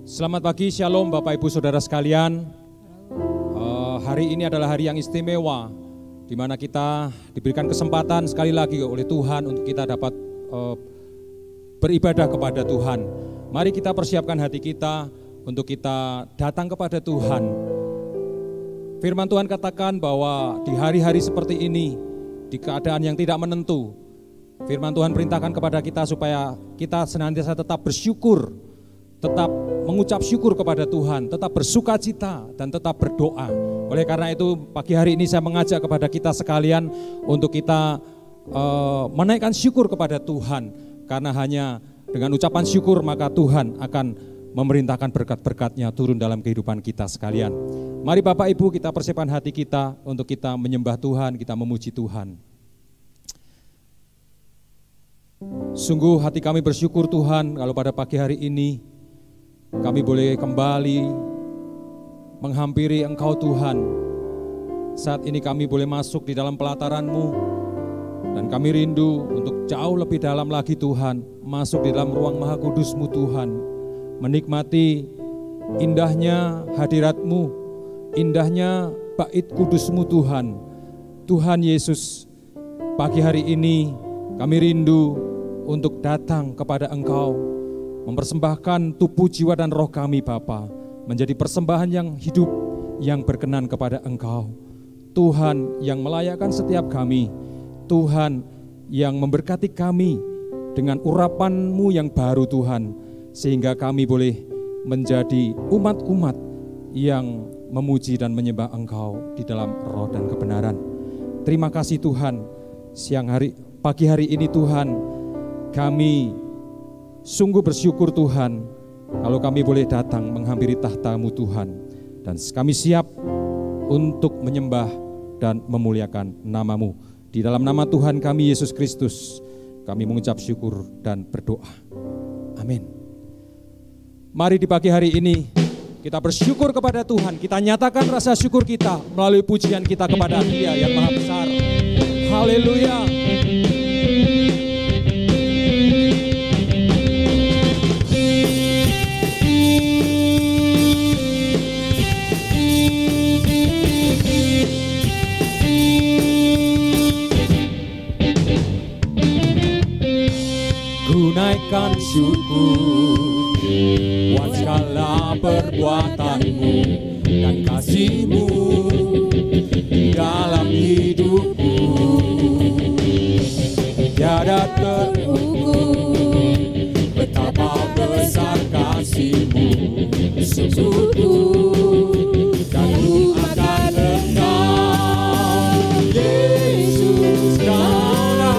Selamat pagi, Shalom Bapak Ibu Saudara sekalian. Hari ini adalah hari yang istimewa, di mana kita diberikan kesempatan sekali lagi oleh Tuhan untuk kita dapat beribadah kepada Tuhan. Mari kita persiapkan hati kita untuk kita datang kepada Tuhan. Firman Tuhan katakan bahwa di hari-hari seperti ini, di keadaan yang tidak menentu, firman Tuhan perintahkan kepada kita supaya kita senantiasa tetap bersyukur, tetap mengucap syukur kepada Tuhan, tetap bersuka cita dan tetap berdoa. Oleh karena itu pagi hari ini saya mengajak kepada kita sekalian untuk kita menaikkan syukur kepada Tuhan. Karena hanya dengan ucapan syukur maka Tuhan akan memerintahkan berkat-berkat-Nya turun dalam kehidupan kita sekalian. Mari Bapak Ibu kita persiapkan hati kita untuk kita menyembah Tuhan, kita memuji Tuhan. Sungguh hati kami bersyukur Tuhan kalau pada pagi hari ini kami boleh kembali menghampiri Engkau Tuhan. Saat ini kami boleh masuk di dalam pelataran-Mu dan kami rindu untuk jauh lebih dalam lagi Tuhan, masuk di dalam ruang Maha Kudus-Mu Tuhan, menikmati indahnya hadirat-Mu, indahnya bait kudus-Mu Tuhan. Tuhan Yesus, pagi hari ini kami rindu untuk datang kepada Engkau, mempersembahkan tubuh, jiwa, dan roh kami Bapa menjadi persembahan yang hidup, yang berkenan kepada Engkau. Tuhan yang melayakkan setiap kami, Tuhan yang memberkati kami dengan urapan-Mu yang baru Tuhan, sehingga kami boleh menjadi umat-umat yang memuji dan menyembah Engkau di dalam roh dan kebenaran. Terima kasih Tuhan, pagi hari ini Tuhan, kami sungguh bersyukur Tuhan kalau kami boleh datang menghampiri tahta-Mu Tuhan. Dan kami siap untuk menyembah dan memuliakan nama-Mu. Di dalam nama Tuhan kami Yesus Kristus kami mengucap syukur dan berdoa. Amin. Mari di pagi hari ini kita bersyukur kepada Tuhan. Kita nyatakan rasa syukur kita melalui pujian kita kepada Dia yang Maha Besar. Haleluya. Naikkan syukur buat segala perbuatan-Mu dan kasih-Mu dalam hidupku. Tiada terukur betapa besar kasih-Mu, sungguh dan ku akan Engkau Yesus. Kaulah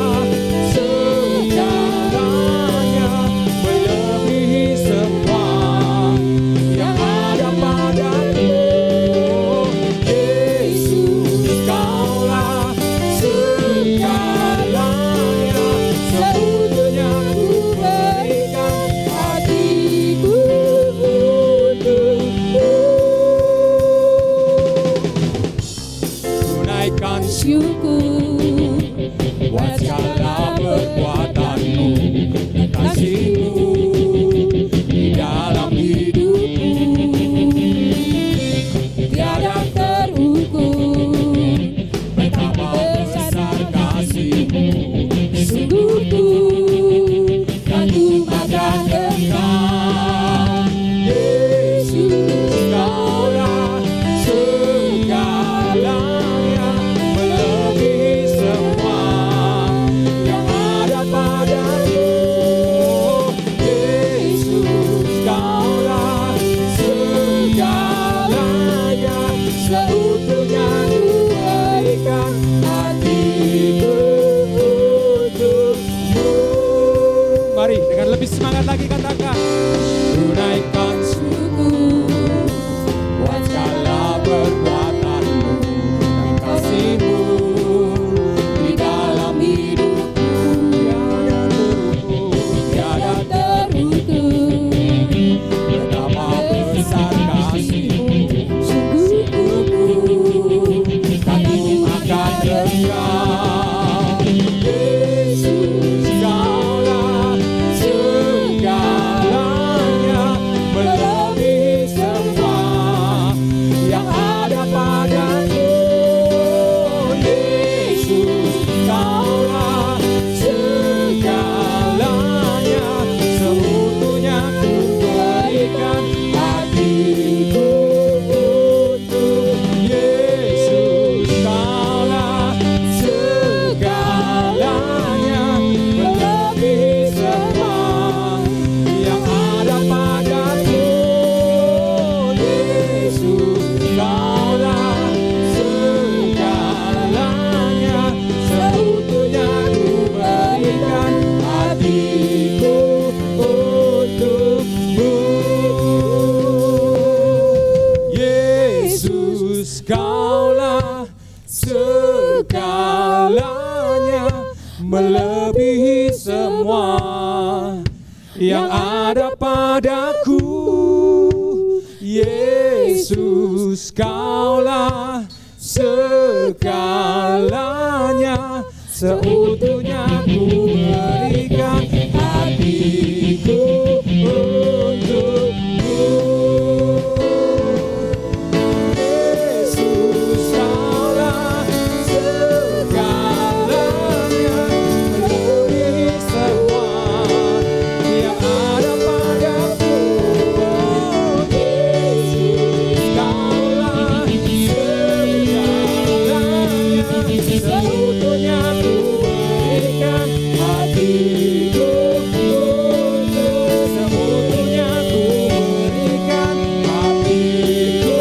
Yesus, Kaulah segala ada padaku. Yesus, Kaulah segalanya, seutuhnya ku berikan hatiku untukmu. Yesus, Kaulah segalanya, melebihi semua yang ada padaku. Yesus, Kaulah segalanya, seutuhnya ku berikan hatiku untuk, seutuhnya ku berikan hatiku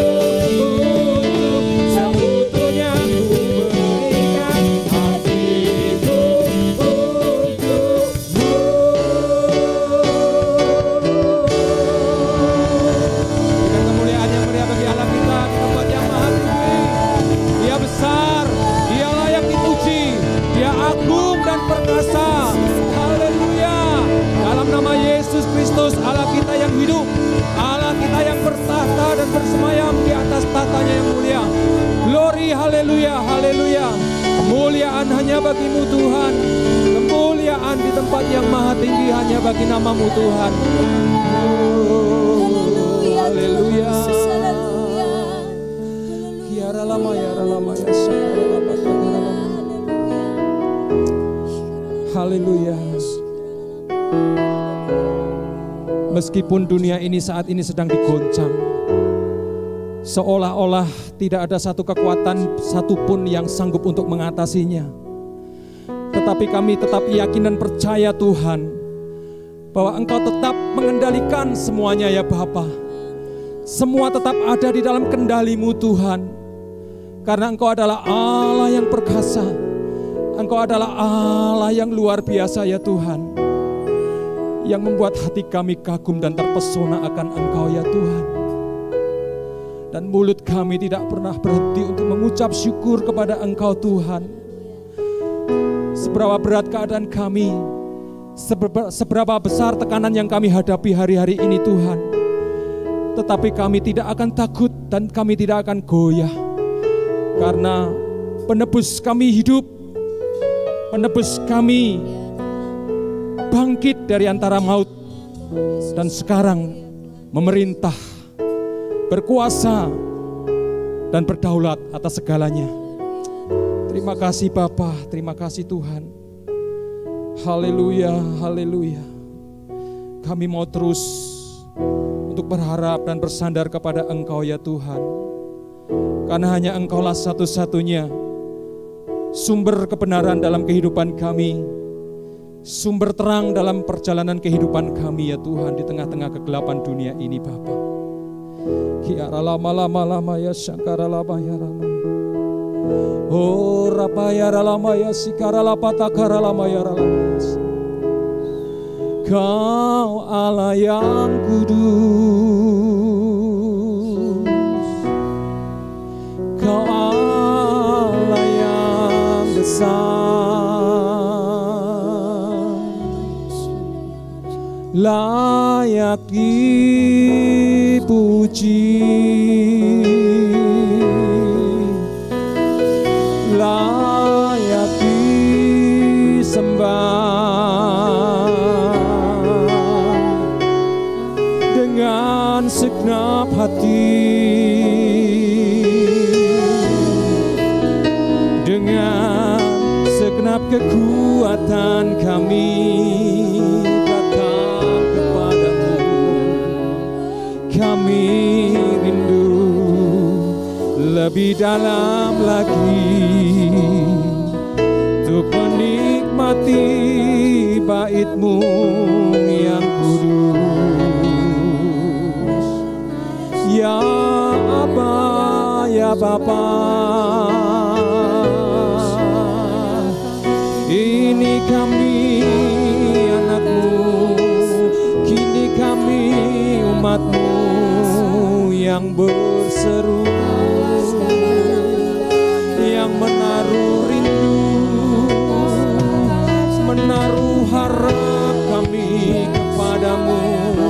untuk, seutuhnya ku berikan hatiku untukmu. Dan kemuliaan yang meriah bagi Allah kita di tempat yang maha tinggi. Dia besar, Dia layak dipuji, Dia agung dan perkasa. Haleluya. Dalam nama Yesus Kristus, Allah kita yang hidup, Allah kita yang bertahta dan bersemayam di atas tahtanya yang mulia. Glory, haleluya, haleluya. Kemuliaan hanya bagimu Tuhan. Kemuliaan di tempat yang maha tinggi hanya bagi namamu Tuhan. Haleluya. Kiara lama ya, sakara lama, takara lama. Haleluya. Meskipun dunia ini saat ini sedang digoncang, seolah-olah tidak ada satu kekuatan satupun yang sanggup untuk mengatasinya. Tetapi kami tetap yakin dan percaya Tuhan, bahwa Engkau tetap mengendalikan semuanya ya Bapa. Semua tetap ada di dalam kendali-Mu Tuhan. Karena Engkau adalah Allah yang perkasa. Engkau adalah Allah yang luar biasa ya Tuhan, yang membuat hati kami kagum dan terpesona akan Engkau ya Tuhan. Dan mulut kami tidak pernah berhenti untuk mengucap syukur kepada Engkau Tuhan. Seberapa berat keadaan kami, seberapa besar tekanan yang kami hadapi hari-hari ini Tuhan, tetapi kami tidak akan takut dan kami tidak akan goyah. Karena penebus kami hidup, penebus kami bangkit dari antara maut dan sekarang memerintah, berkuasa dan berdaulat atas segalanya. Terima kasih Bapa, terima kasih Tuhan. Haleluya, haleluya. Kami mau terus untuk berharap dan bersandar kepada Engkau ya Tuhan. Karena hanya Engkaulah satu-satunya sumber kebenaran dalam kehidupan kami, sumber terang dalam perjalanan kehidupan kami ya Tuhan, di tengah-tengah kegelapan dunia ini Bapa. Kiara lama ya syangkara lama ya rama. Oh rapaya lama ya sikara lapata kara lama ya rama. Kau Allah yang kudus, Kau Allah yang besar, layak dipuji, layak disembah. Dengan segenap hati, dengan segenap kekuatan kami datang kepadamu. Kami rindu lebih dalam lagi untuk menikmati bait-Mu yang kudus. Ya Aba, ya Bapa, ini kami anak-Mu, kini kami umat-Mu yang berseru, yang menaruh rindu, menaruh harap kami kepadamu.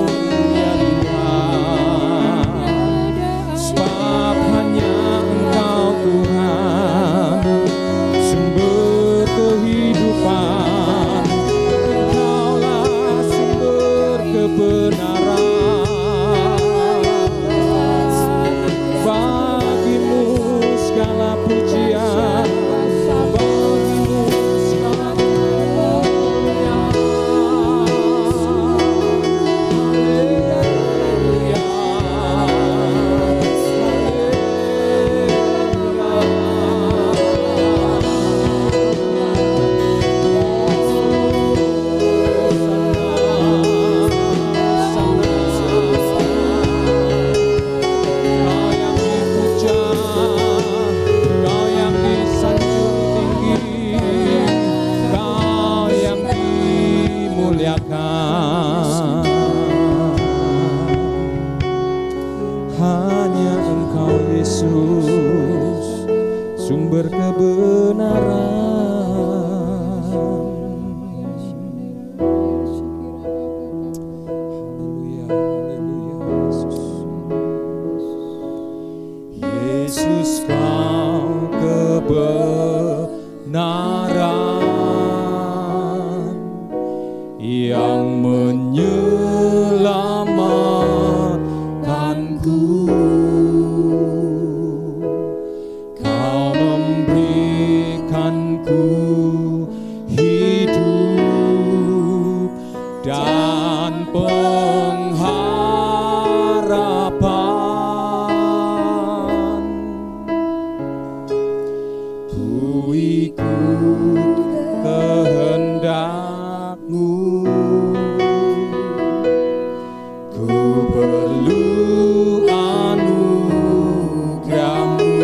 hanya Engkau Yesus, sumber kebenaran. Haleluya, haleluya Yesus. Yesus Kau kebenaran yang menyelamatkanku. Kau memberikanku hidup dan pengharapan. Ku ikut kehendak-Mu, ku perlu anugerah-Mu.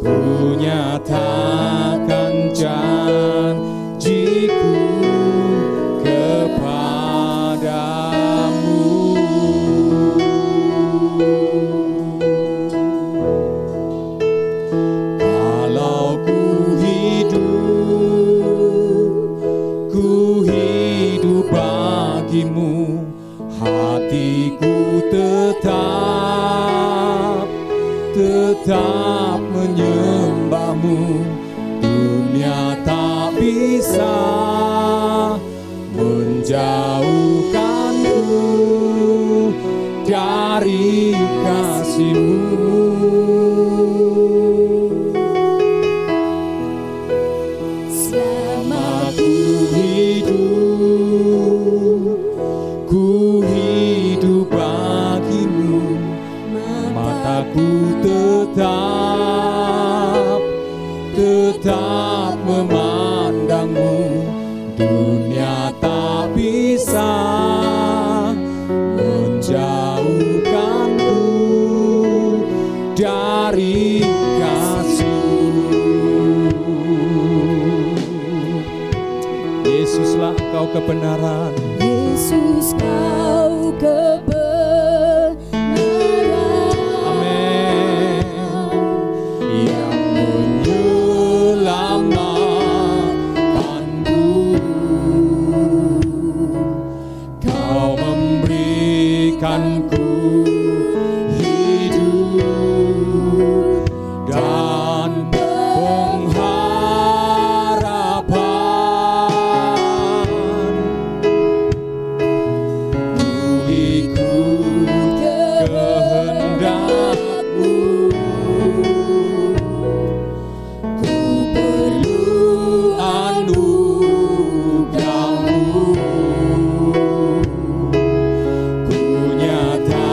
Ku nyatakan janji-Ku kepadamu. Kalau ku hidup bagi-Mu, hatiku tetap menyembah-Mu. Dunia tak bisa menjauhkanku dari kasih-Mu. Selama ku hidup bagi-Mu, mataku tetap memandang-Mu. Dunia tak bisa menjauhkanku dari kasih-Mu. Yesuslah Engkau kebenaran. Yesus Kau kebenaran. Amin. Yang menyelamatkanku. Kau memberikanku hidup dan pengharapan. Ku ikut kehendak-Mu, ku perlu anugerah-Mu. Ku nyatakan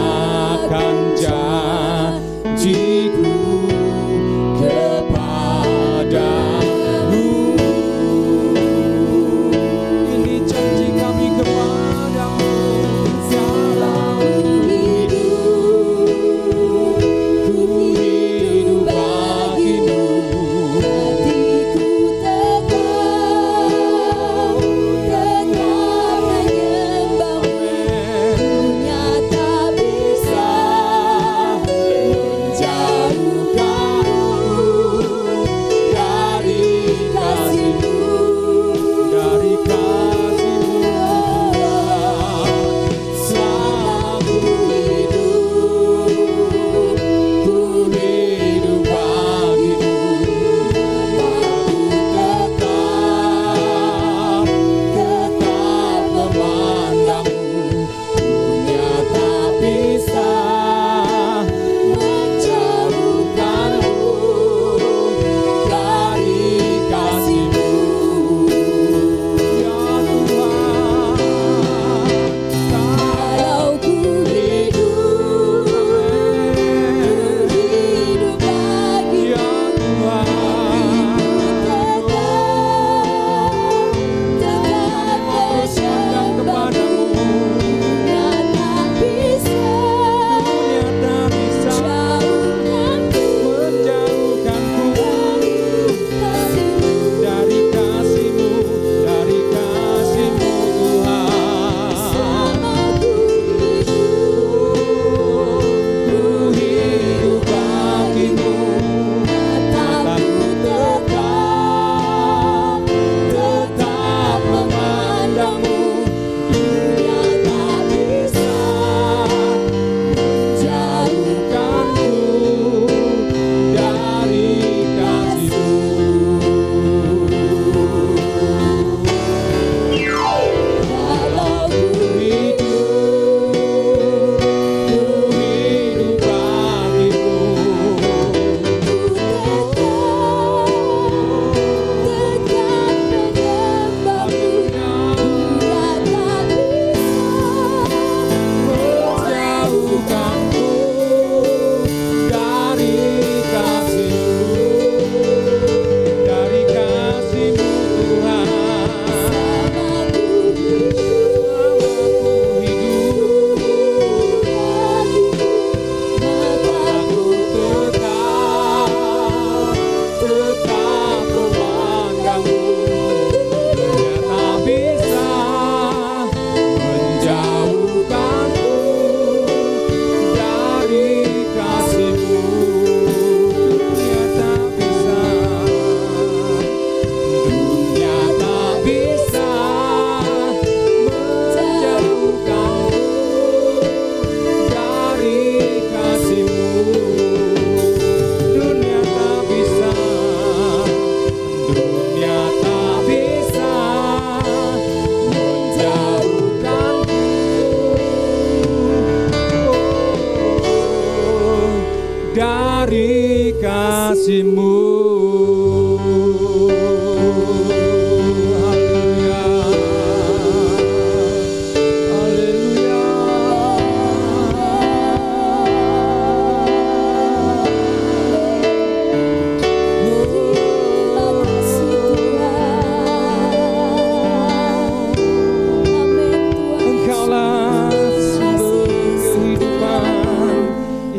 murni kasih-Mu.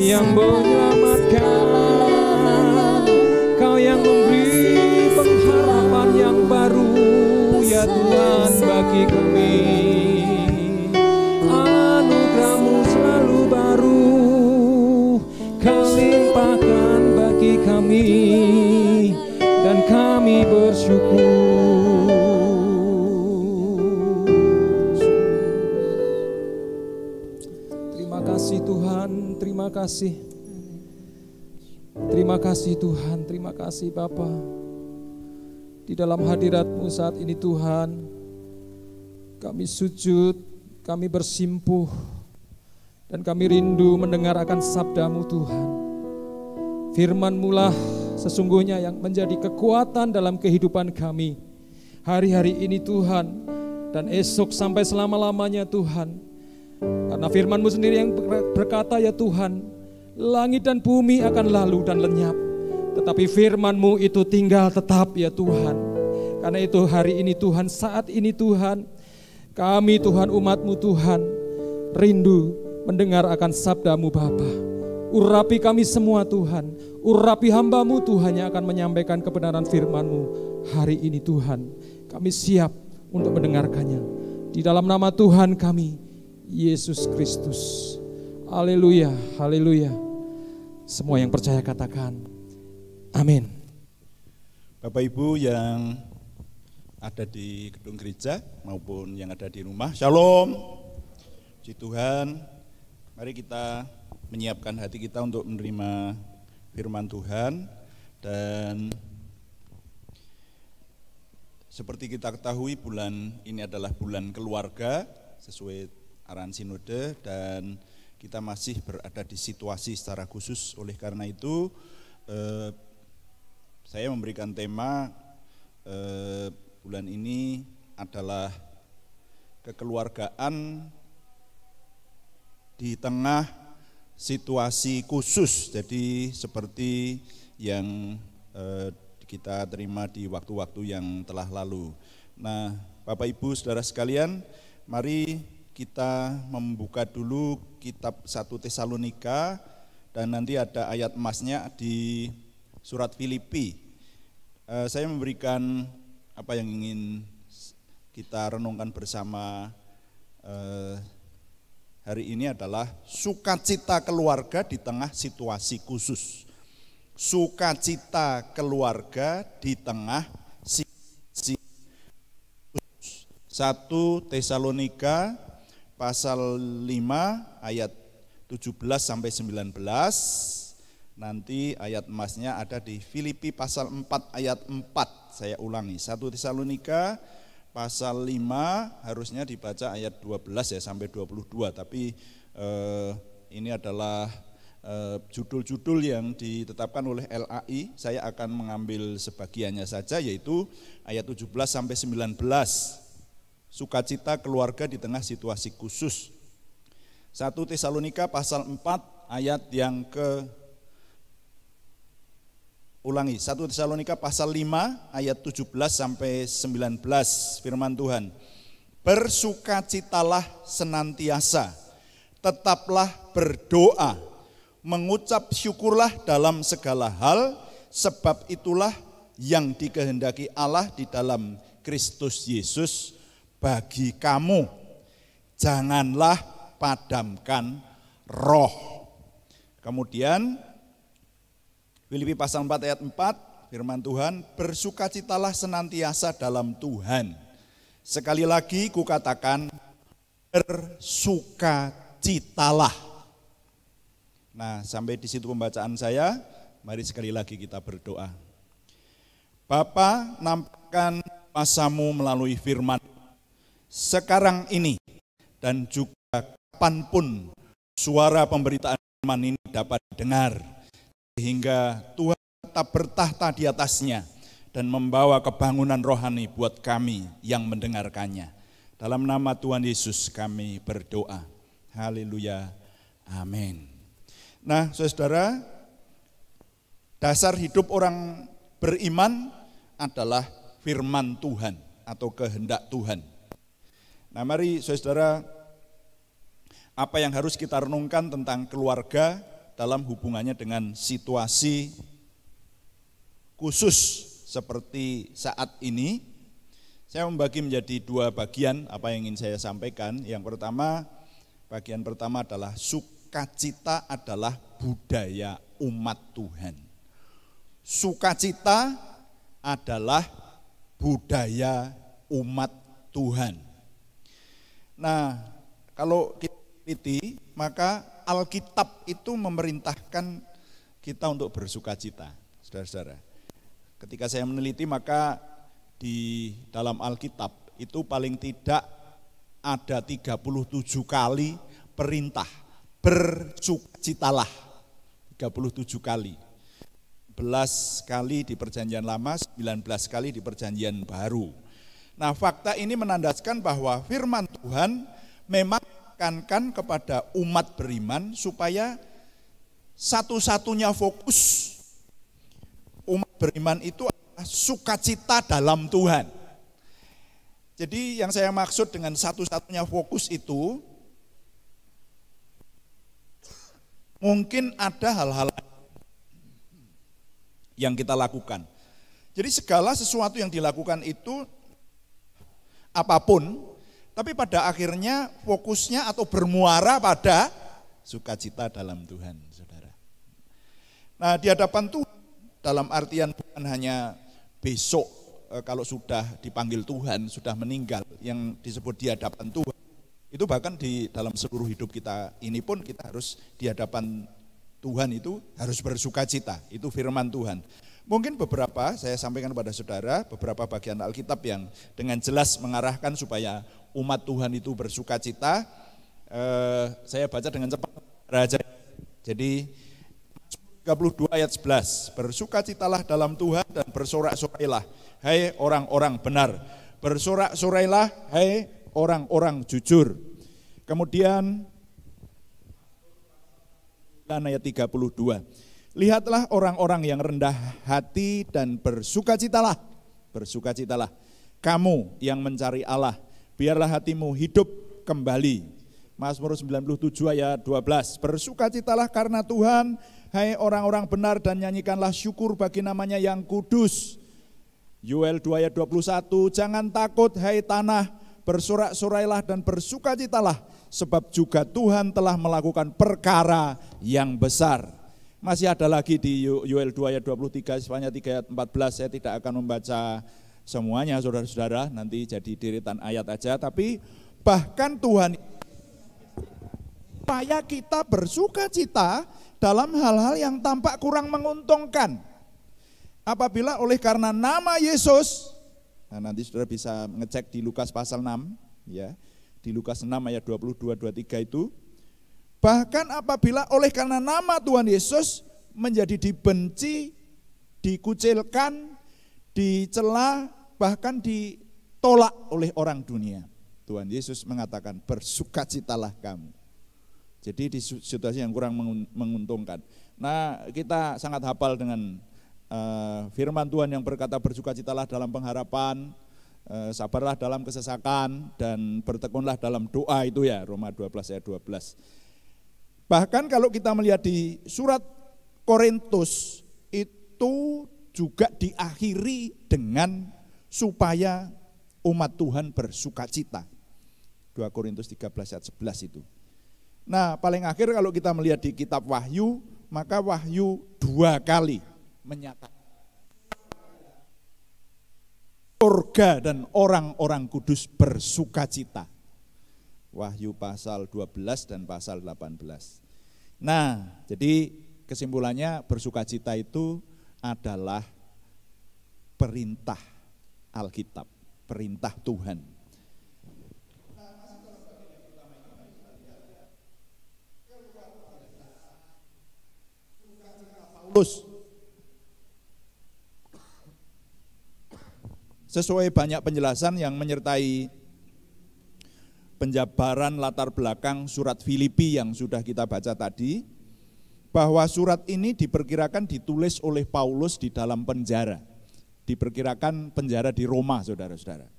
Yang menyelamatkan, Kau yang memberi pengharapan yang baru, ya Tuhan bagi kami. Anugerah-Mu selalu baru, Kau limpahkan bagi kami, dan kami bersyukur. Terima kasih Tuhan, terima kasih. Terima kasih Tuhan, terima kasih Bapa. Di dalam hadirat-Mu saat ini Tuhan, kami sujud, kami bersimpuh, dan kami rindu mendengar akan sabda-Mu Tuhan. Firman-Mu lah sesungguhnya yang menjadi kekuatan dalam kehidupan kami. Hari-hari ini Tuhan, dan esok sampai selama-lamanya Tuhan. Karena firman-Mu sendiri yang berkata ya Tuhan, langit dan bumi akan lalu dan lenyap, tetapi firman-Mu itu tinggal tetap ya Tuhan. Karena itu hari ini Tuhan, saat ini Tuhan, kami Tuhan umat-Mu Tuhan, rindu mendengar akan sabda-Mu Bapa. Urapi kami semua Tuhan, urapi hamba-Mu Tuhan yang akan menyampaikan kebenaran firman-Mu hari ini Tuhan. Kami siap untuk mendengarkannya. Di dalam nama Tuhan kami, Yesus Kristus. Haleluya, haleluya. Semua yang percaya katakan amin. Bapak Ibu yang ada di gedung gereja maupun yang ada di rumah, Shalom. Puji Tuhan. Mari kita menyiapkan hati kita untuk menerima firman Tuhan. Dan seperti kita ketahui, bulan ini adalah bulan keluarga sesuai arahan sinode, dan kita masih berada di situasi secara khusus. Oleh karena itu saya memberikan tema bulan ini adalah kekeluargaan di tengah situasi khusus. Jadi seperti yang kita terima di waktu-waktu yang telah lalu. Nah, Bapak Ibu Saudara sekalian, mari kita membuka dulu kitab 1 Tesalonika, dan nanti ada ayat emasnya di surat Filipi. Saya memberikan apa yang ingin kita renungkan bersama hari ini adalah sukacita keluarga di tengah situasi khusus. Sukacita keluarga di tengah situasi khusus. 1 Tesalonika pasal 5 ayat 17 sampai 19. Nanti ayat emasnya ada di Filipi pasal 4 ayat 4. Saya ulangi, 1 Tesalonika pasal 5 harusnya dibaca ayat 12 ya sampai 22, tapi ini adalah judul-judul yang ditetapkan oleh LAI. Saya akan mengambil sebagiannya saja, yaitu ayat 17 sampai 19. Sukacita keluarga di tengah situasi khusus. 1 Tesalonika pasal 4 ayat yang ulangi, 1 Tesalonika pasal 5 ayat 17 sampai 19, firman Tuhan. Bersukacitalah senantiasa, tetaplah berdoa, mengucap syukurlah dalam segala hal, sebab itulah yang dikehendaki Allah di dalam Kristus Yesus bagi kamu. Janganlah padamkan roh. Kemudian Filipi pasal 4 ayat 4, firman Tuhan, bersukacitalah senantiasa dalam Tuhan. Sekali lagi kukatakan, bersukacitalah. Nah, sampai di situ pembacaan saya, mari sekali lagi kita berdoa. Bapa, nampakkan kuasa-Mu melalui firman sekarang ini, dan juga kapanpun suara pemberitaan firman ini dapat didengar. sehingga Tuhan tetap bertahta di atasnya dan membawa kebangunan rohani buat kami yang mendengarkannya. Dalam nama Tuhan Yesus kami berdoa. Haleluya. Amin. Nah, saudara, dasar hidup orang beriman adalah firman Tuhan atau kehendak Tuhan. Nah, mari saudara, apa yang harus kita renungkan tentang keluarga dalam hubungannya dengan situasi khusus seperti saat ini. Saya membagi menjadi dua bagian apa yang ingin saya sampaikan. Yang pertama, bagian pertama adalah sukacita adalah budaya umat Tuhan. Sukacita adalah budaya umat Tuhan. Nah, kalau kita teliti, maka Alkitab itu memerintahkan kita untuk bersukacita, saudara-saudara. Ketika saya meneliti, maka di dalam Alkitab itu paling tidak ada 37 kali perintah bersukacitalah. 37 kali. 11 kali di Perjanjian Lama, 19 kali di Perjanjian Baru. Nah, fakta ini menandaskan bahwa firman Tuhan memang menekankan kepada umat beriman supaya satu-satunya fokus umat beriman itu adalah sukacita dalam Tuhan. Jadi yang saya maksud dengan satu-satunya fokus itu, mungkin ada hal-hal yang kita lakukan. Jadi segala sesuatu yang dilakukan itu apapun, tapi pada akhirnya fokusnya atau bermuara pada sukacita dalam Tuhan, saudara. Nah, di hadapan Tuhan, dalam artian bukan hanya besok kalau sudah dipanggil Tuhan, sudah meninggal, yang disebut di hadapan Tuhan. Itu bahkan di dalam seluruh hidup kita ini pun kita harus di hadapan Tuhan itu harus bersukacita, itu firman Tuhan. Mungkin beberapa, saya sampaikan kepada saudara, beberapa bagian Alkitab yang dengan jelas mengarahkan supaya umat Tuhan itu bersukacita. Saya baca dengan cepat. Raja. Jadi 32 ayat 11, bersukacitalah dalam Tuhan dan bersorak-sorailah, hai orang-orang benar. Bersorak-sorailah, hai orang-orang jujur. Kemudian ayat 32, lihatlah orang-orang yang rendah hati dan bersukacitalah. Bersukacitalah kamu yang mencari Allah, biarlah hatimu hidup kembali. Mazmur 97 ayat 12, bersukacitalah karena Tuhan, hai orang-orang benar, dan nyanyikanlah syukur bagi namanya yang kudus. Yoel 2 ayat 21, jangan takut hai tanah, bersorak-sorailah dan bersukacitalah, sebab juga Tuhan telah melakukan perkara yang besar. Masih ada lagi di Yoel 2 ayat 23, Sefanya 3 ayat 14, saya tidak akan membaca semuanya saudara-saudara, nanti jadi deretan ayat aja, tapi bahkan Tuhan supaya kita bersukacita dalam hal-hal yang tampak kurang menguntungkan. Apabila oleh karena nama Yesus, nah nanti saudara bisa ngecek di Lukas pasal 6, ya, di Lukas 6 ayat 22-23 itu, bahkan apabila oleh karena nama Tuhan Yesus menjadi dibenci, dikucilkan, dicela, bahkan ditolak oleh orang dunia, Tuhan Yesus mengatakan bersukacitalah kamu. Jadi di situasi yang kurang menguntungkan. Nah, kita sangat hafal dengan firman Tuhan yang berkata bersukacitalah dalam pengharapan, sabarlah dalam kesesakan, dan bertekunlah dalam doa, itu ya, Roma 12 ayat 12. Bahkan kalau kita melihat di surat Korintus, itu juga diakhiri dengan supaya umat Tuhan bersukacita. 2 Korintus 13 ayat 11 itu. Nah, paling akhir kalau kita melihat di kitab Wahyu, maka Wahyu 2 kali menyatakan surga dan orang-orang kudus bersukacita. Wahyu pasal 12 dan pasal 18. Nah, jadi kesimpulannya bersukacita itu adalah perintah Alkitab, perintah Tuhan. Paulus. Sesuai banyak penjelasan yang menyertai penjabaran latar belakang surat Filipi yang sudah kita baca tadi, bahwa surat ini diperkirakan ditulis oleh Paulus di dalam penjara. Diperkirakan penjara di Roma, saudara-saudara.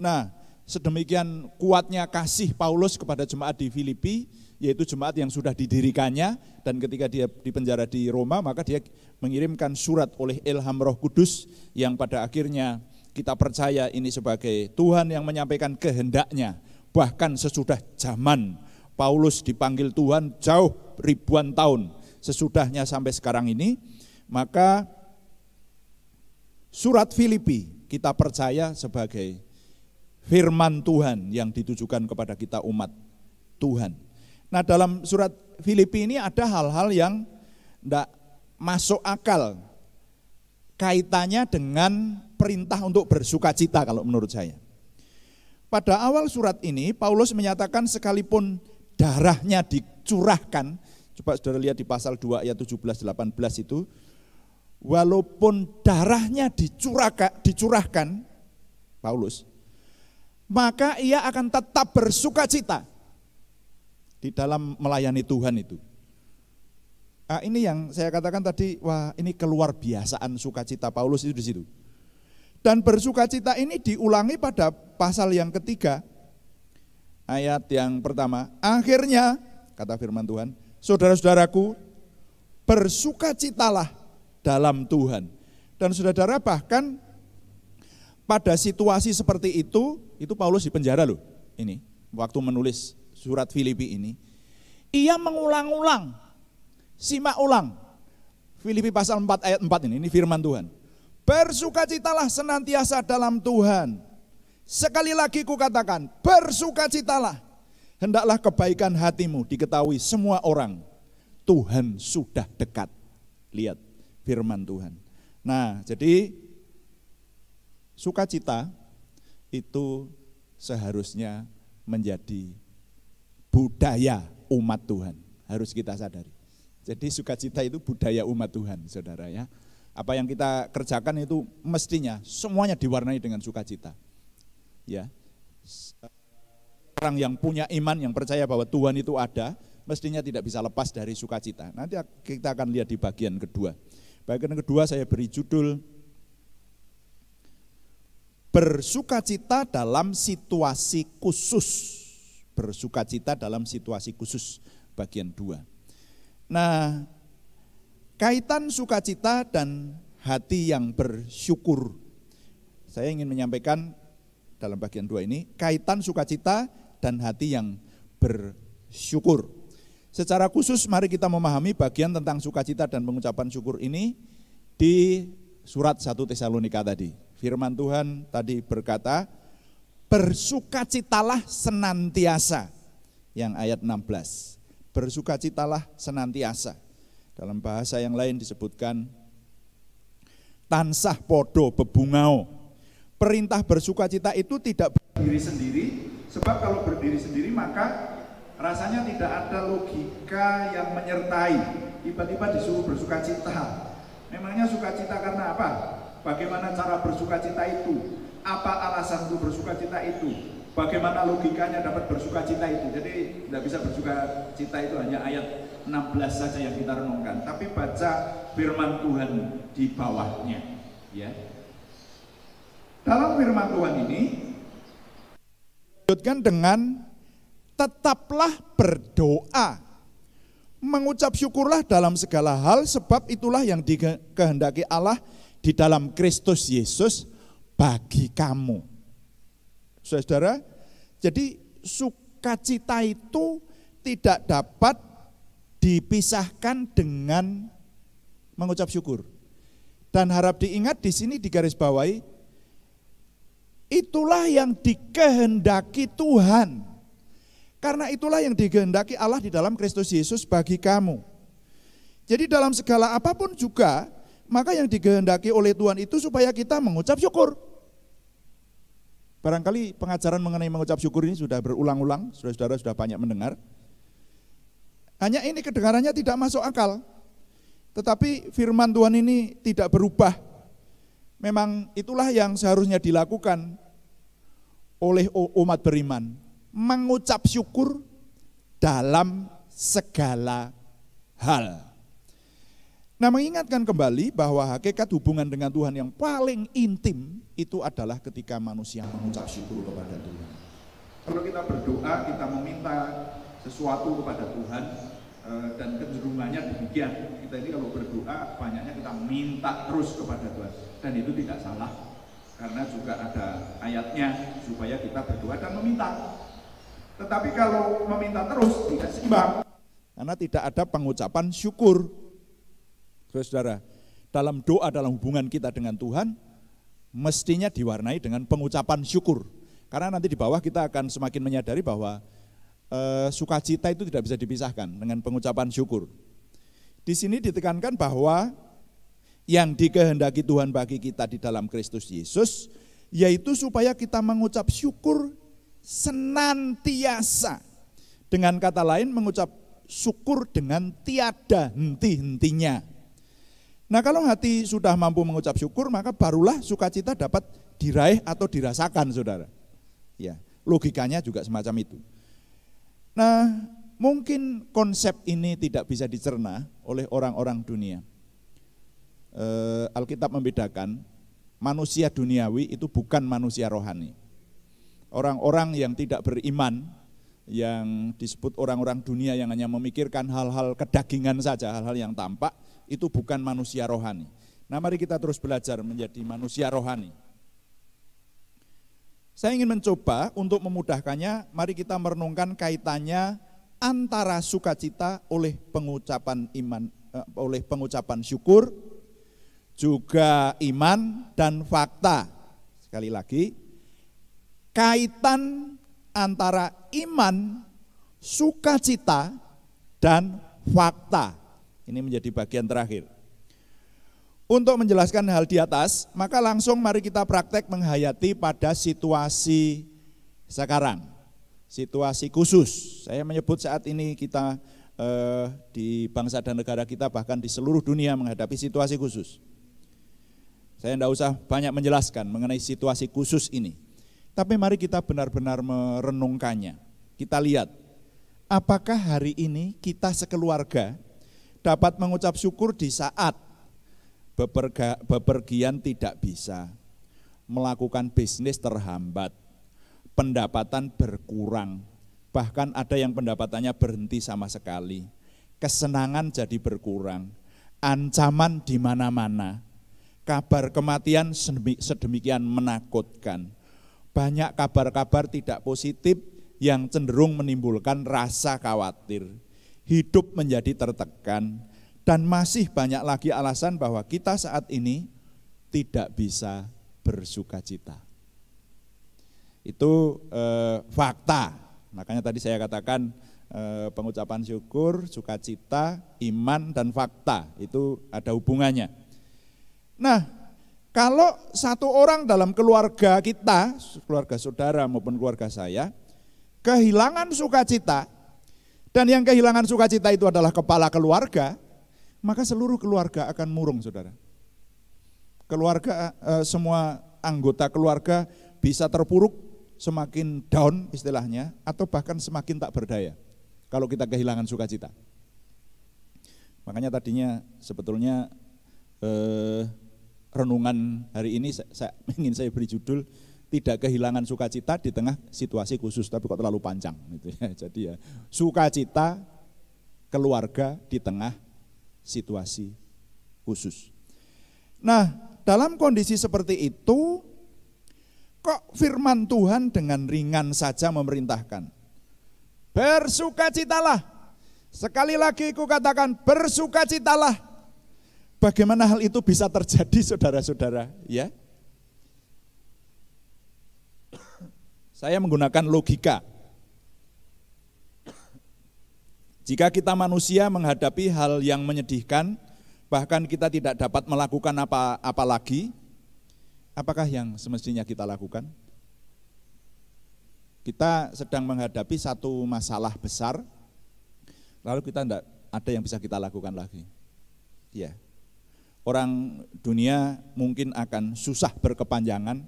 Nah, sedemikian kuatnya kasih Paulus kepada jemaat di Filipi, yaitu jemaat yang sudah didirikannya, dan ketika dia di penjara di Roma, maka dia mengirimkan surat oleh ilham Roh Kudus, yang pada akhirnya kita percaya ini sebagai Tuhan yang menyampaikan kehendaknya. Bahkan sesudah zaman Paulus dipanggil Tuhan jauh ribuan tahun sesudahnya sampai sekarang ini, maka surat Filipi kita percaya sebagai firman Tuhan yang ditujukan kepada kita umat Tuhan. Nah, dalam surat Filipi ini ada hal-hal yang tidak masuk akal kaitannya dengan perintah untuk bersukacita kalau menurut saya. Pada awal surat ini Paulus menyatakan sekalipun darahnya dicurahkan, coba saudara lihat di pasal 2 ayat 17-18 itu, walaupun darahnya dicurahkan Paulus, maka ia akan tetap bersukacita di dalam melayani Tuhan itu. Nah, ini yang saya katakan tadi, wah ini keluar biasaan sukacita Paulus itu di situ. Dan bersukacita ini diulangi pada pasal yang ketiga, ayat yang pertama. Akhirnya, kata firman Tuhan, saudara-saudaraku, bersukacitalah dalam Tuhan. Dan saudara bahkan pada situasi seperti itu Paulus di penjara loh. Ini, waktu menulis surat Filipi ini, ia mengulang-ulang, simak ulang, Filipi pasal 4 ayat 4 ini firman Tuhan. Bersukacitalah senantiasa dalam Tuhan. Sekali lagi kukatakan, bersukacitalah. Hendaklah kebaikan hatimu diketahui semua orang. Tuhan sudah dekat. Lihat firman Tuhan. Nah, jadi sukacita itu seharusnya menjadi budaya umat Tuhan. Harus kita sadari. Jadi sukacita itu budaya umat Tuhan, saudara ya. Apa yang kita kerjakan itu mestinya semuanya diwarnai dengan sukacita. Ya. Orang yang punya iman, yang percaya bahwa Tuhan itu ada, mestinya tidak bisa lepas dari sukacita. Nanti kita akan lihat di bagian kedua. Bagian kedua saya beri judul bersukacita dalam situasi khusus. Bersukacita dalam situasi khusus, bagian 2. Nah, kaitan sukacita dan hati yang bersyukur. Saya ingin menyampaikan dalam bagian 2 ini, kaitan sukacita dan hati yang bersyukur. Secara khusus mari kita memahami bagian tentang sukacita dan pengucapan syukur ini di surat 1 Tesalonika tadi. Firman Tuhan tadi berkata, bersukacitalah senantiasa, yang ayat 16. Bersukacitalah senantiasa. Dalam bahasa yang lain disebutkan tansah podo bebungao. Perintah bersukacita itu tidak berdiri sendiri, sebab kalau berdiri sendiri maka rasanya tidak ada logika yang menyertai. Tiba-tiba disuruh bersukacita. Memangnya sukacita karena apa? Bagaimana cara bersukacita itu? Apa alasan untuk bersukacita itu? Bagaimana logikanya dapat bersukacita itu? Jadi tidak bisa bersukacita itu hanya ayat 16 saja yang kita renungkan, tapi baca firman Tuhan di bawahnya, ya. Dalam firman Tuhan ini disebutkan dengan tetaplah berdoa, mengucap syukurlah dalam segala hal, sebab itulah yang dikehendaki Allah di dalam Kristus Yesus bagi kamu. Saudara, jadi sukacita itu tidak dapat dipisahkan dengan mengucap syukur. Dan harap diingat di sini digarisbawahi, itulah yang dikehendaki Tuhan. Karena itulah yang dikehendaki Allah di dalam Kristus Yesus bagi kamu. Jadi dalam segala apapun juga, maka yang dikehendaki oleh Tuhan itu supaya kita mengucap syukur. Barangkali pengajaran mengenai mengucap syukur ini sudah berulang-ulang, saudara-saudara sudah banyak mendengar. Hanya ini kedengarannya tidak masuk akal. Tetapi firman Tuhan ini tidak berubah. Memang itulah yang seharusnya dilakukan oleh umat beriman. Mengucap syukur dalam segala hal. Nah, mengingatkan kembali bahwa hakikat hubungan dengan Tuhan yang paling intim itu adalah ketika manusia mengucap syukur kepada Tuhan. Kalau kita berdoa, kita meminta sesuatu kepada Tuhan, dan kecenderungannya demikian. Kita ini kalau berdoa, banyaknya kita minta terus kepada Tuhan. Dan itu tidak salah, karena juga ada ayatnya supaya kita berdoa dan meminta. Tetapi kalau meminta terus, tidak seimbang. Karena tidak ada pengucapan syukur. Saudara, dalam doa, dalam hubungan kita dengan Tuhan, mestinya diwarnai dengan pengucapan syukur. Karena nanti di bawah kita akan semakin menyadari bahwa sukacita itu tidak bisa dipisahkan dengan pengucapan syukur. Di sini ditekankan bahwa yang dikehendaki Tuhan bagi kita di dalam Kristus Yesus, yaitu supaya kita mengucap syukur senantiasa. Dengan kata lain, mengucap syukur dengan tiada henti-hentinya. Nah, kalau hati sudah mampu mengucap syukur, maka barulah sukacita dapat diraih atau dirasakan, saudara. Ya, logikanya juga semacam itu. Nah, mungkin konsep ini tidak bisa dicerna oleh orang-orang dunia. Alkitab membedakan manusia duniawi itu bukan manusia rohani. Orang-orang yang tidak beriman, yang disebut orang-orang dunia yang hanya memikirkan hal-hal kedagingan saja, hal-hal yang tampak, itu bukan manusia rohani. Nah, mari kita terus belajar menjadi manusia rohani. Saya ingin mencoba untuk memudahkannya, mari kita merenungkan kaitannya antara sukacita oleh pengucapan iman, oleh pengucapan syukur, juga iman dan fakta. Sekali lagi, kaitan antara iman, sukacita, dan fakta. Ini menjadi bagian terakhir. Untuk menjelaskan hal di atas, maka langsung mari kita praktek menghayati pada situasi sekarang. Situasi khusus. Saya menyebut saat ini kita di bangsa dan negara kita, bahkan di seluruh dunia menghadapi situasi khusus. Saya tidak usah banyak menjelaskan mengenai situasi khusus ini. Tapi mari kita benar-benar merenungkannya. Kita lihat, apakah hari ini kita sekeluarga dapat mengucap syukur di saat bepergian tidak bisa, melakukan bisnis terhambat, pendapatan berkurang, bahkan ada yang pendapatannya berhenti sama sekali, kesenangan jadi berkurang, ancaman di mana-mana, kabar kematian sedemikian menakutkan, banyak kabar-kabar tidak positif yang cenderung menimbulkan rasa khawatir, hidup menjadi tertekan, dan masih banyak lagi alasan bahwa kita saat ini tidak bisa bersukacita. Itu fakta. Makanya tadi saya katakan pengucapan syukur, sukacita, iman, dan fakta itu ada hubungannya. Nah, kalau satu orang dalam keluarga kita, keluarga saudara maupun keluarga saya, kehilangan sukacita, dan yang kehilangan sukacita itu adalah kepala keluarga, maka seluruh keluarga akan murung, saudara. Keluarga, semua anggota keluarga bisa terpuruk, semakin down istilahnya, atau bahkan semakin tak berdaya kalau kita kehilangan sukacita. Makanya tadinya sebetulnya renungan hari ini ingin saya beri judul, tidak kehilangan sukacita di tengah situasi khusus, tapi kok terlalu panjang gitu ya. Jadi ya, sukacita keluarga di tengah situasi khusus. Nah, dalam kondisi seperti itu, kok firman Tuhan dengan ringan saja memerintahkan, bersukacitalah. Sekali lagi ku katakan, bersukacitalah. Bagaimana hal itu bisa terjadi, saudara-saudara? Ya, saya menggunakan logika. Jika kita manusia menghadapi hal yang menyedihkan, bahkan kita tidak dapat melakukan apa-apa lagi, apakah yang semestinya kita lakukan? Kita sedang menghadapi satu masalah besar, lalu kita tidak ada yang bisa kita lakukan lagi. Ya. Orang dunia mungkin akan susah berkepanjangan,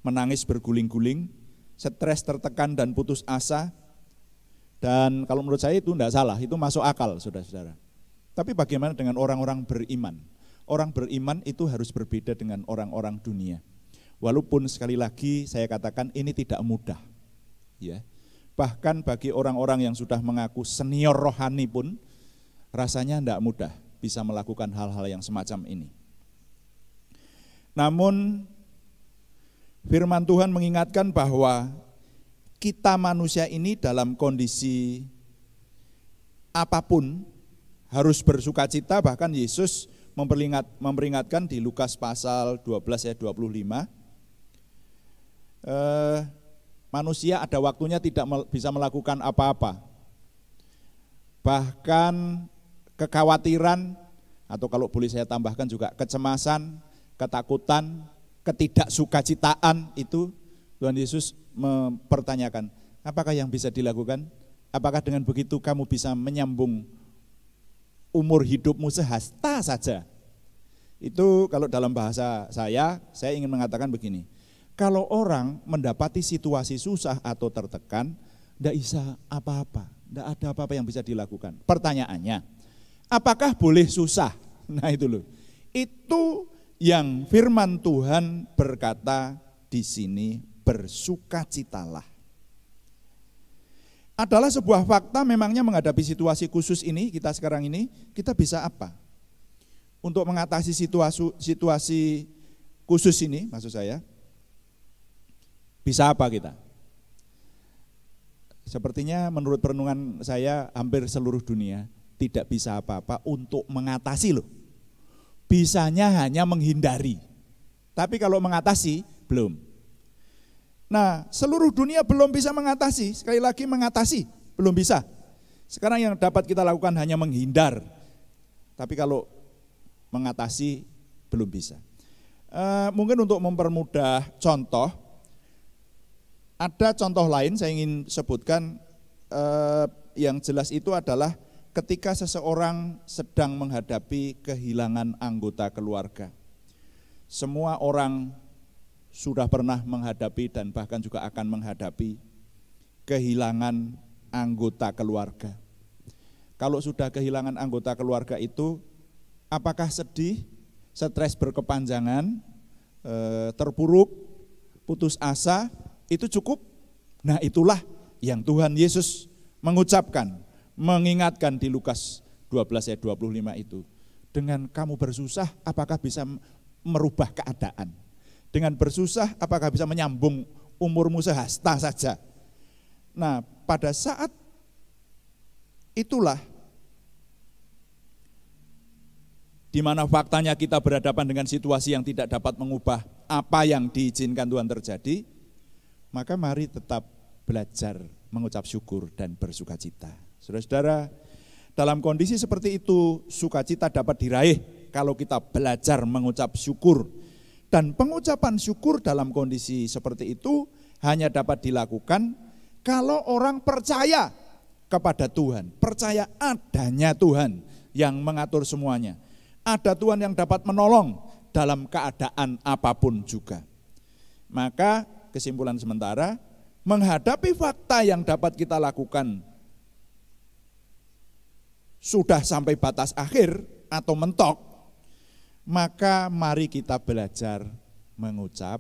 menangis berguling-guling, stres, tertekan dan putus asa. Dan kalau menurut saya itu tidak salah, itu masuk akal saudara-saudara. Tapi bagaimana dengan orang-orang beriman? Orang beriman itu harus berbeda dengan orang-orang dunia. Walaupun sekali lagi saya katakan ini tidak mudah. Ya. Bahkan bagi orang-orang yang sudah mengaku senior rohani pun rasanya tidak mudah bisa melakukan hal-hal yang semacam ini. Namun firman Tuhan mengingatkan bahwa kita manusia ini dalam kondisi apapun harus bersukacita. Bahkan Yesus memperingatkan di Lukas pasal 12 ayat 25, manusia ada waktunya tidak bisa melakukan apa-apa. Bahkan kekhawatiran, atau kalau boleh saya tambahkan juga kecemasan, ketakutan, ketidaksukacitaan itu Tuhan Yesus mempertanyakan, apakah yang bisa dilakukan? Apakah dengan begitu kamu bisa menyambung umur hidupmu sehasta saja? Itu kalau dalam bahasa saya ingin mengatakan begini, kalau orang mendapati situasi susah atau tertekan, tidak bisa apa-apa, tidak ada apa-apa yang bisa dilakukan. Pertanyaannya, apakah boleh susah? Nah itu loh, itu yang firman Tuhan berkata di sini, bersukacitalah. Adalah sebuah fakta memangnya menghadapi situasi khusus ini, kita sekarang ini, kita bisa apa? Untuk mengatasi situasi khusus ini, maksud saya, bisa apa kita? Sepertinya menurut perenungan saya hampir seluruh dunia tidak bisa apa-apa untuk mengatasi loh. Bisanya hanya menghindari. Tapi kalau mengatasi, belum. Nah, seluruh dunia belum bisa mengatasi, sekali lagi mengatasi, belum bisa. Sekarang yang dapat kita lakukan hanya menghindar. Tapi kalau mengatasi, belum bisa. Mungkin untuk mempermudah contoh, ada contoh lain saya ingin sebutkan, yang jelas itu adalah ketika seseorang sedang menghadapi kehilangan anggota keluarga. Semua orang sudah pernah menghadapi dan bahkan juga akan menghadapi kehilangan anggota keluarga. Kalau sudah kehilangan anggota keluarga itu, apakah sedih, stres berkepanjangan, terpuruk, putus asa, itu cukup? Nah itulah yang Tuhan Yesus mengucapkan, mengingatkan di Lukas 12 ayat 25 itu. Dengan kamu bersusah, apakah bisa merubah keadaan? Dengan bersusah, apakah bisa menyambung umurmu sehasta saja? Nah, pada saat itulah di mana faktanya kita berhadapan dengan situasi yang tidak dapat mengubah apa yang diizinkan Tuhan terjadi, maka mari tetap belajar mengucap syukur dan bersukacita. Saudara-saudara, dalam kondisi seperti itu, sukacita dapat diraih kalau kita belajar mengucap syukur. Dan pengucapan syukur dalam kondisi seperti itu hanya dapat dilakukan kalau orang percaya kepada Tuhan, percaya adanya Tuhan yang mengatur semuanya. Ada Tuhan yang dapat menolong dalam keadaan apapun juga. Maka kesimpulan sementara, menghadapi fakta yang dapat kita lakukan sudah sampai batas akhir atau mentok, maka mari kita belajar mengucap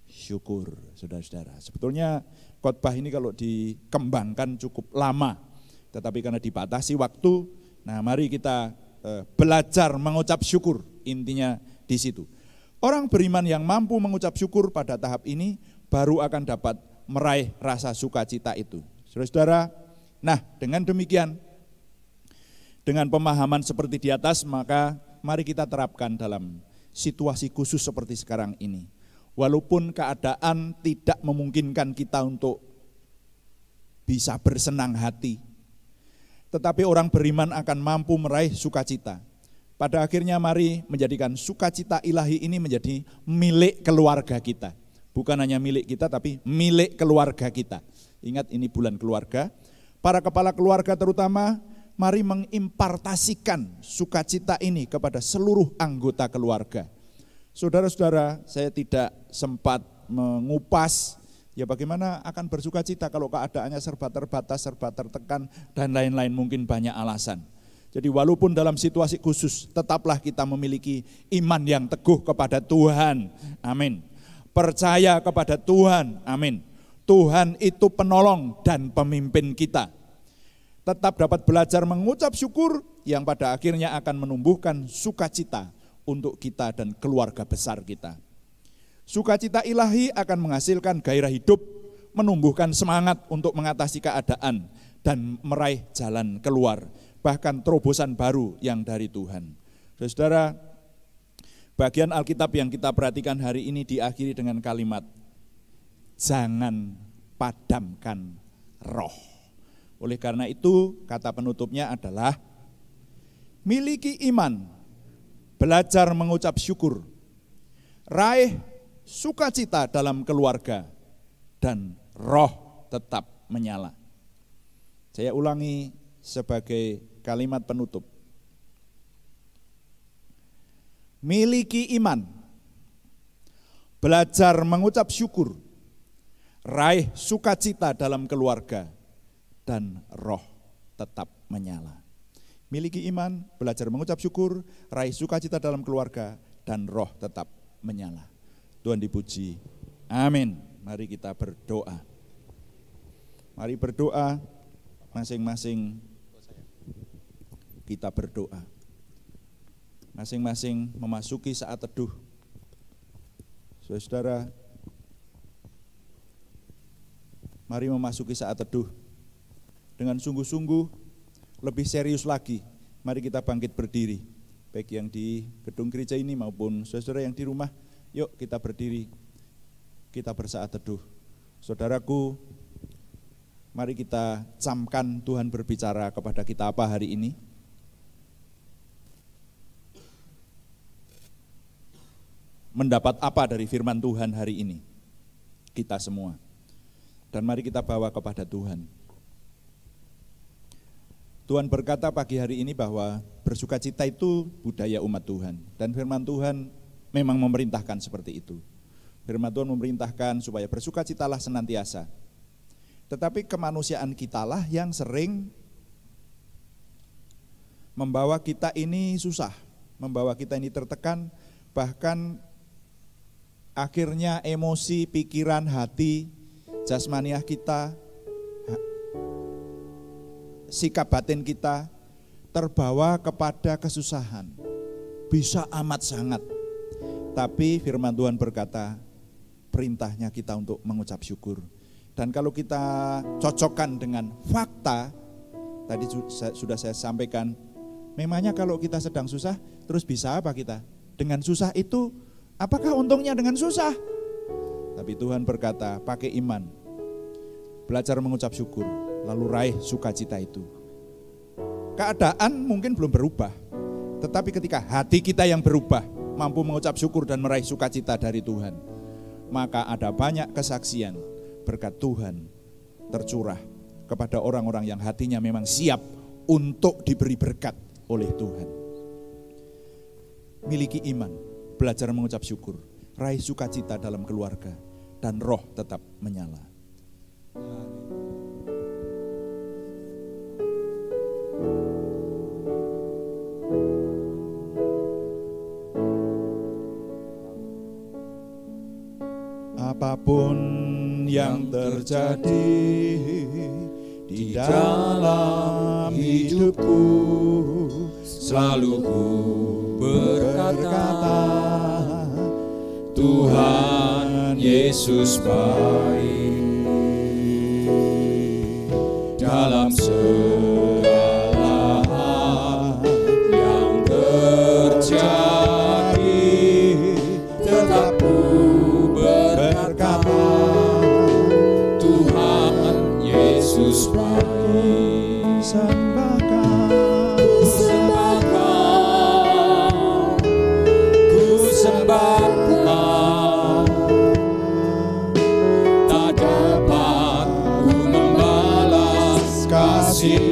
syukur, saudara-saudara. Sebetulnya khotbah ini kalau dikembangkan cukup lama, tetapi karena dibatasi waktu, nah mari kita belajar mengucap syukur, intinya di situ. Orang beriman yang mampu mengucap syukur pada tahap ini baru akan dapat meraih rasa sukacita itu. Saudara-saudara, nah dengan demikian, dengan pemahaman seperti di atas, maka mari kita terapkan dalam situasi khusus seperti sekarang ini. Walaupun keadaan tidak memungkinkan kita untuk bisa bersenang hati, tetapi orang beriman akan mampu meraih sukacita. Pada akhirnya mari menjadikan sukacita ilahi ini menjadi milik keluarga kita. Bukan hanya milik kita, tapi milik keluarga kita. Ingat ini bulan keluarga. Para kepala keluarga terutama mari mengimpartasikan sukacita ini kepada seluruh anggota keluarga. Saudara-saudara, saya tidak sempat mengupas ya bagaimana akan bersukacita kalau keadaannya serba terbatas, serba tertekan, dan lain-lain, mungkin banyak alasan. Jadi walaupun dalam situasi khusus, tetaplah kita memiliki iman yang teguh kepada Tuhan. Amin. Percaya kepada Tuhan. Amin. Tuhan itu penolong dan pemimpin kita. Tetap dapat belajar mengucap syukur yang pada akhirnya akan menumbuhkan sukacita untuk kita dan keluarga besar kita. Sukacita ilahi akan menghasilkan gairah hidup, menumbuhkan semangat untuk mengatasi keadaan dan meraih jalan keluar, bahkan terobosan baru yang dari Tuhan. Saudara, bagian Alkitab yang kita perhatikan hari ini diakhiri dengan kalimat, jangan padamkan roh. Oleh karena itu, kata penutupnya adalah, miliki iman, belajar mengucap syukur, raih sukacita dalam keluarga, dan roh tetap menyala. Saya ulangi sebagai kalimat penutup. Miliki iman, belajar mengucap syukur, raih sukacita dalam keluarga, dan roh tetap menyala. Miliki iman, belajar mengucap syukur, raih sukacita dalam keluarga, dan roh tetap menyala. Tuhan dipuji. Amin. Mari kita berdoa. Mari berdoa, masing-masing kita berdoa. Masing-masing memasuki saat teduh. Saudara, mari memasuki saat teduh dengan sungguh-sungguh, lebih serius lagi. Mari kita bangkit berdiri, baik yang di gedung gereja ini maupun saudara yang di rumah. Yuk kita berdiri, kita bersaat teduh. Saudaraku, mari kita camkan Tuhan berbicara kepada kita apa hari ini. Mendapat apa dari firman Tuhan hari ini, kita semua. Dan mari kita bawa kepada Tuhan. Tuhan berkata pagi hari ini bahwa bersukacita itu budaya umat Tuhan. Dan firman Tuhan memang memerintahkan seperti itu. Firman Tuhan memerintahkan supaya bersukacitalah senantiasa. Tetapi kemanusiaan kitalah yang sering membawa kita ini susah, membawa kita ini tertekan, bahkan akhirnya emosi, pikiran, hati, jasmaniah kita, sikap batin kita terbawa kepada kesusahan. Bisa amat sangat. Tapi firman Tuhan berkata, perintahnya kita untuk mengucap syukur. Dan kalau kita cocokkan dengan fakta, tadi sudah saya sampaikan, memangnya kalau kita sedang susah, terus bisa apa kita? Dengan susah itu, apakah untungnya dengan susah? Tapi Tuhan berkata, pakai iman, belajar mengucap syukur, lalu raih sukacita itu. Keadaan mungkin belum berubah, tetapi ketika hati kita yang berubah, mampu mengucap syukur dan meraih sukacita dari Tuhan, maka ada banyak kesaksian berkat Tuhan tercurah kepada orang-orang yang hatinya memang siap untuk diberi berkat oleh Tuhan. Miliki iman, belajar mengucap syukur, raih sukacita dalam keluarga, dan roh tetap menyala. Apapun yang terjadi di dalam hidupku, selalu ku berkata, Tuhan Yesus baik. Dalam segala hal yang terjadi, tetap ku berkata, Tuhan Yesus baik. Sembahkan, tak dapat ku membalas kasih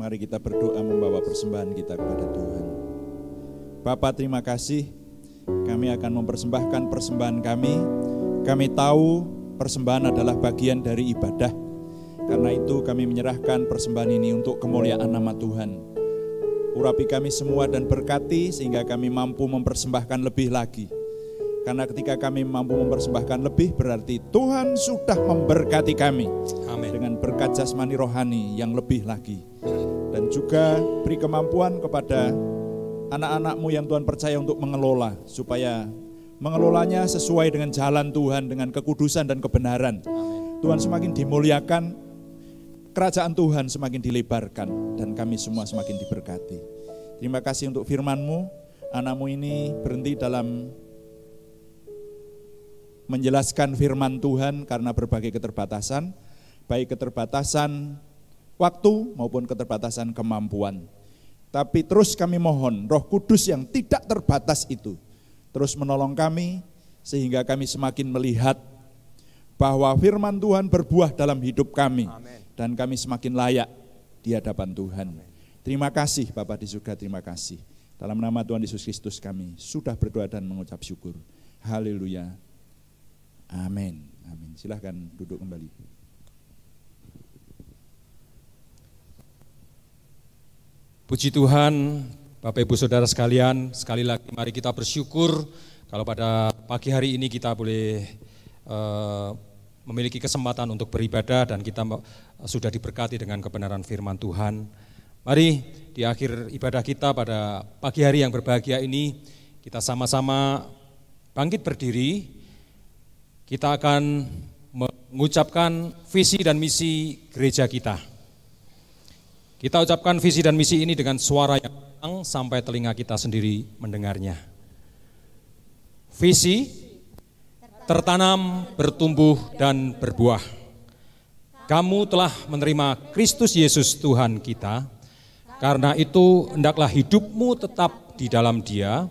Mari kita berdoa membawa persembahan kita kepada Tuhan. Bapa, terima kasih. Kami akan mempersembahkan persembahan kami. Kami tahu persembahan adalah bagian dari ibadah. Karena itu kami menyerahkan persembahan ini untuk kemuliaan nama Tuhan. Urapi kami semua dan berkati sehingga kami mampu mempersembahkan lebih lagi. Karena ketika kami mampu mempersembahkan lebih, berarti Tuhan sudah memberkati kami. Amin. Dengan berkat jasmani rohani yang lebih lagi. Dan juga beri kemampuan kepada anak-anak-Mu yang Tuhan percaya untuk mengelola, supaya mengelolanya sesuai dengan jalan Tuhan, dengan kekudusan dan kebenaran. Amin. Tuhan semakin dimuliakan, kerajaan Tuhan semakin dilebarkan, dan kami semua semakin diberkati. Terima kasih untuk firman-Mu. Anak-Mu ini berhenti dalam menjelaskan firman Tuhan karena berbagai keterbatasan, baik keterbatasan waktu maupun keterbatasan kemampuan. Tapi terus kami mohon Roh Kudus yang tidak terbatas itu terus menolong kami sehingga kami semakin melihat bahwa firman Tuhan berbuah dalam hidup kami. Amen. Dan kami semakin layak di hadapan Tuhan. Amen. Terima kasih Bapa di surga, terima kasih. Dalam nama Tuhan Yesus Kristus kami sudah berdoa dan mengucap syukur. Haleluya. Amin. Amin. Silahkan duduk kembali. Puji Tuhan, Bapak Ibu Saudara sekalian, sekali lagi mari kita bersyukur kalau pada pagi hari ini kita boleh memiliki kesempatan untuk beribadah dan kita sudah diberkati dengan kebenaran firman Tuhan. Mari di akhir ibadah kita pada pagi hari yang berbahagia ini, kita sama-sama bangkit berdiri, kita akan mengucapkan visi dan misi gereja kita. Kita ucapkan visi dan misi ini dengan suara yang tenang sampai telinga kita sendiri mendengarnya. Visi, tertanam, bertumbuh, dan berbuah. Kamu telah menerima Kristus Yesus Tuhan kita, karena itu hendaklah hidupmu tetap di dalam Dia,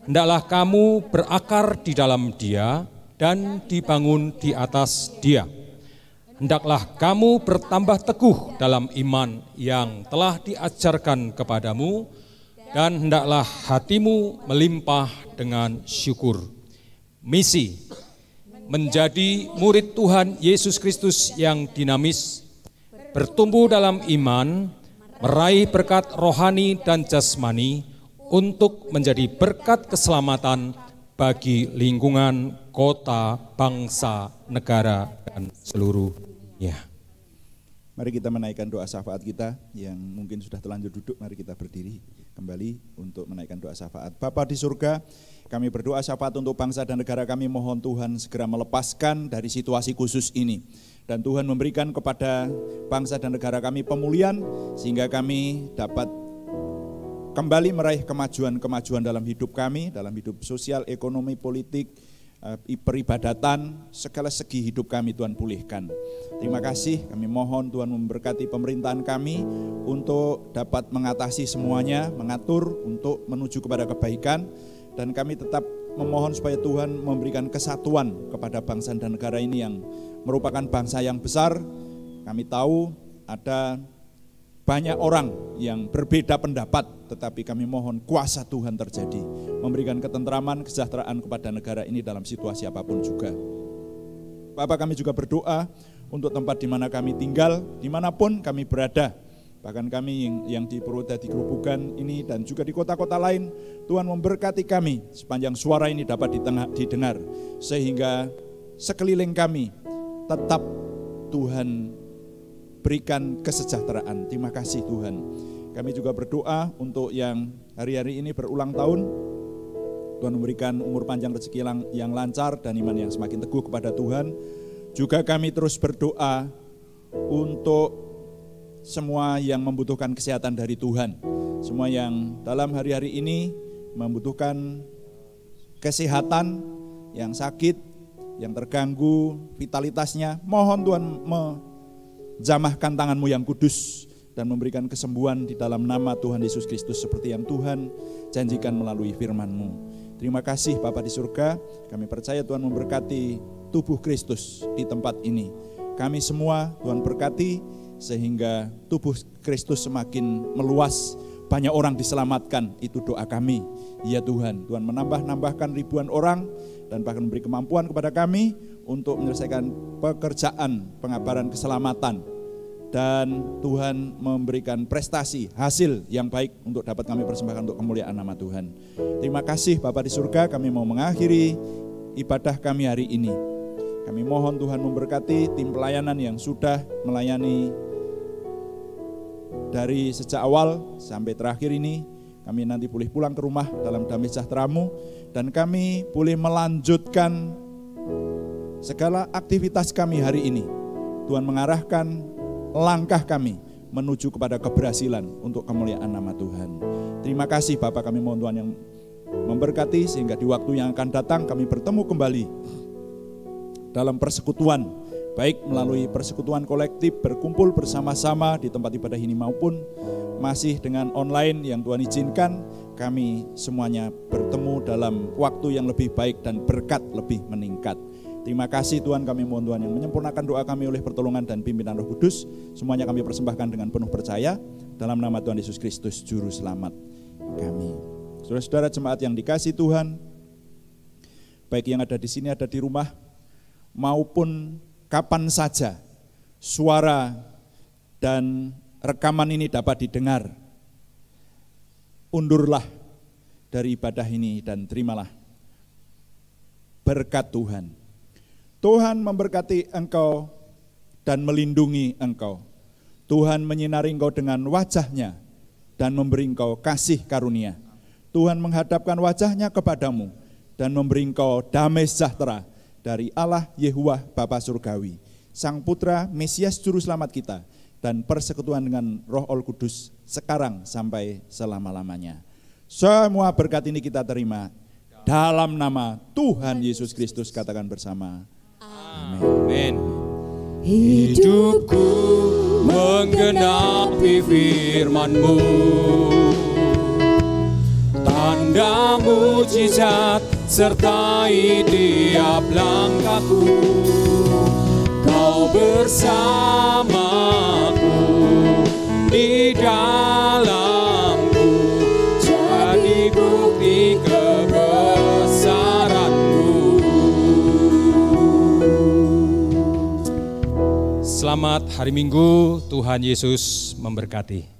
hendaklah kamu berakar di dalam Dia, dan dibangun di atas Dia. hendaklah kamu bertambah teguh dalam iman yang telah diajarkan kepadamu, dan hendaklah hatimu melimpah dengan syukur. Misi: menjadi murid Tuhan Yesus Kristus yang dinamis, bertumbuh dalam iman, meraih berkat rohani dan jasmani untuk menjadi berkat keselamatan bagi lingkungan, kota, bangsa, negara, dan seluruh dunia. Mari kita menaikkan doa syafaat kita yang mungkin sudah terlanjur duduk. Mari kita berdiri kembali untuk menaikkan doa syafaat. Bapa di surga, kami berdoa syafaat untuk bangsa dan negara kami. Mohon Tuhan segera melepaskan dari situasi khusus ini. Dan Tuhan memberikan kepada bangsa dan negara kami pemulihan, sehingga kami dapat kembali meraih kemajuan-kemajuan dalam hidup kami, dalam hidup sosial, ekonomi, politik, peribadatan, segala segi hidup kami Tuhan pulihkan. Terima kasih, kami mohon Tuhan memberkati pemerintahan kami untuk dapat mengatasi semuanya, mengatur untuk menuju kepada kebaikan, dan kami tetap memohon supaya Tuhan memberikan kesatuan kepada bangsa dan negara ini yang merupakan bangsa yang besar. Kami tahu ada banyak orang yang berbeda pendapat, tetapi kami mohon kuasa Tuhan terjadi, memberikan ketentraman, kesejahteraan kepada negara ini dalam situasi apapun juga. Bapa, kami juga berdoa untuk tempat di mana kami tinggal, dimanapun kami berada, bahkan kami yang di Purwodadi Grobogan ini dan juga di kota-kota lain. Tuhan memberkati kami sepanjang suara ini dapat didengar, sehingga sekeliling kami tetap Tuhan berikan kesejahteraan. Terima kasih Tuhan. Kami juga berdoa untuk yang hari-hari ini berulang tahun. Tuhan memberikan umur panjang, rezeki yang lancar, dan iman yang semakin teguh kepada Tuhan. Juga kami terus berdoa untuk semua yang membutuhkan kesehatan dari Tuhan. Semua yang dalam hari-hari ini membutuhkan kesehatan, yang sakit, yang terganggu vitalitasnya. Mohon Tuhan jamahkan tangan-Mu yang kudus dan memberikan kesembuhan di dalam nama Tuhan Yesus Kristus seperti yang Tuhan janjikan melalui firman-Mu. Terima kasih Bapa di surga, kami percaya Tuhan memberkati tubuh Kristus di tempat ini. Kami semua Tuhan berkati sehingga tubuh Kristus semakin meluas, banyak orang diselamatkan, itu doa kami. Ya Tuhan, Tuhan menambahkan ribuan orang dan bahkan memberi kemampuan kepada kami untuk menyelesaikan pekerjaan pengabaran keselamatan, dan Tuhan memberikan prestasi, hasil yang baik untuk dapat kami persembahkan untuk kemuliaan nama Tuhan. Terima kasih Bapa di surga, kami mau mengakhiri ibadah kami hari ini. Kami mohon Tuhan memberkati tim pelayanan yang sudah melayani dari sejak awal sampai terakhir ini. Kami nanti boleh pulang ke rumah dalam damai sejahtera-Mu, dan kami boleh melanjutkan segala aktivitas kami hari ini. Tuhan mengarahkan langkah kami menuju kepada keberhasilan untuk kemuliaan nama Tuhan. Terima kasih Bapa, kami mohon Tuhan yang memberkati sehingga di waktu yang akan datang kami bertemu kembali dalam persekutuan, baik melalui persekutuan kolektif berkumpul bersama-sama di tempat ibadah ini maupun masih dengan online yang Tuhan izinkan, kami semuanya bertemu dalam waktu yang lebih baik dan berkat lebih meningkat. Terima kasih Tuhan, kami mohon Tuhan yang menyempurnakan doa kami oleh pertolongan dan pimpinan Roh Kudus. Semuanya kami persembahkan dengan penuh percaya dalam nama Tuhan Yesus Kristus Juru Selamat kami. Saudara-saudara jemaat yang dikasihi Tuhan, baik yang ada di sini, ada di rumah, maupun kapan saja suara dan rekaman ini dapat didengar, undurlah dari ibadah ini dan terimalah berkat Tuhan. Tuhan memberkati engkau dan melindungi engkau. Tuhan menyinari engkau dengan wajah-Nya dan memberi engkau kasih karunia. Tuhan menghadapkan wajah-Nya kepadamu dan memberi engkau damai sejahtera dari Allah Yehuwah Bapa Surgawi, Sang Putra Mesias Juru Selamat kita, dan persekutuan dengan Roh Kudus sekarang sampai selama-lamanya. Semua berkat ini kita terima dalam nama Tuhan Yesus Kristus, katakan bersama. Amin. Hidupku menggenapi firman-Mu, tanda mujizat sertai tiap langkahku. Kau Engkau bersamaku di dalamku, jadi bukti kebesaran-Mu. Selamat hari Minggu, Tuhan Yesus memberkati.